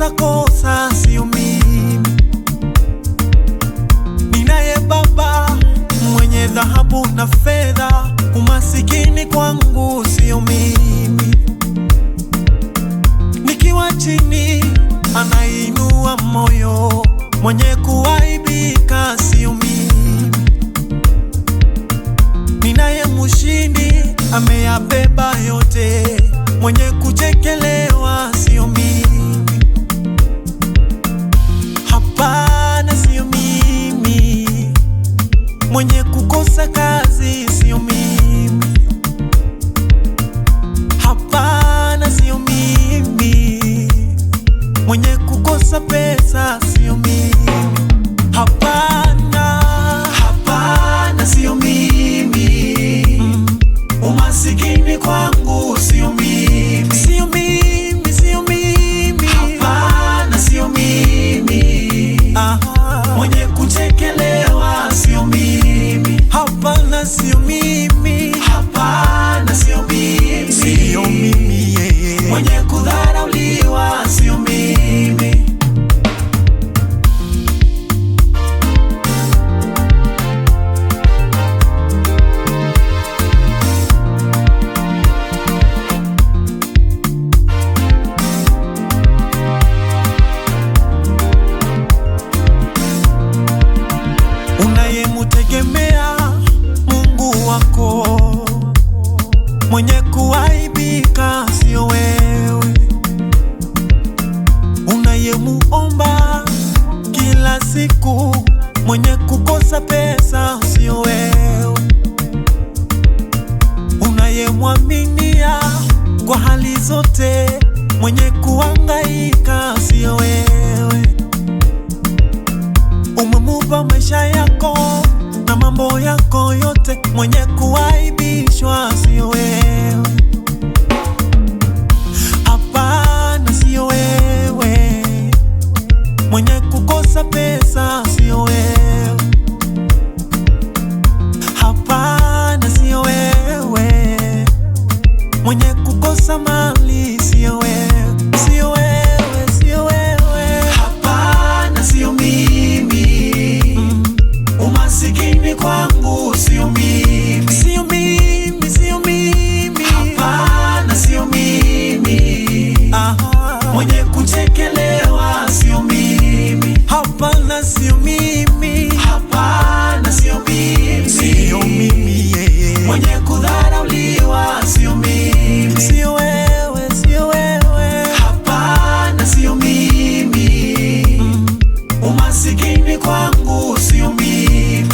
kukosa kosa sio mimi. Ninaye Baba mwenye dhahabu na fedha, umasikini kwangu sio mimi. Nikiwa chini anainua moyo, mwenye kuaibika sio mimi. Ninaye mshindi ameyabeba yote, mwenye kuchekelewa sio mimi. Hapana, sio mimi. Mwenye kukosa kazi sio mimi. Hapana, sio mimi. Mwenye kukosa pesa sio mimi. Hapana, hapana, sio mimi. Umasikini kwangu sio mimi. Sio mimi, sio mimi. Hapana, sio mimi. Mwenye kuchekelewa sio mimi. Hapana, sio mimi. Hapana, sio mimi. Sio mimi, yeah. Mwenye kudharauliwa sio mimi. Unayemutegemea Mungu wako, mwenye kuaibika sio wewe. Unayemuomba kila siku, mwenye kukosa pesa sio wewe. Unayemwaminia kwa hali zote, mwenye kuhangaika sio wewe. Umemupa maisha yako na mambo yako yote, mwenye kuaibishwa sio wewe. Hapana, sio wewe. Mwenye kukosa pesa sio wewe. Hapana, sio wewe. Mwenye kukosa mali sio wewe. Sio wewe, sio wewe. Hapana, sio mimi. Umasikini kwangu sio mimi. Sio mimi, sio mimi. Hapana, sio mimi. Mwenye kuchekelewa sio mimi. Hapana, sio mimi. Hapana, sio mimi. Sio mimi, yeah. Mwenye kudharauliwa sio mimi. Sio wewe, sio wewe. Hapana, sio mimi. Umasikini kwangu sio mimi.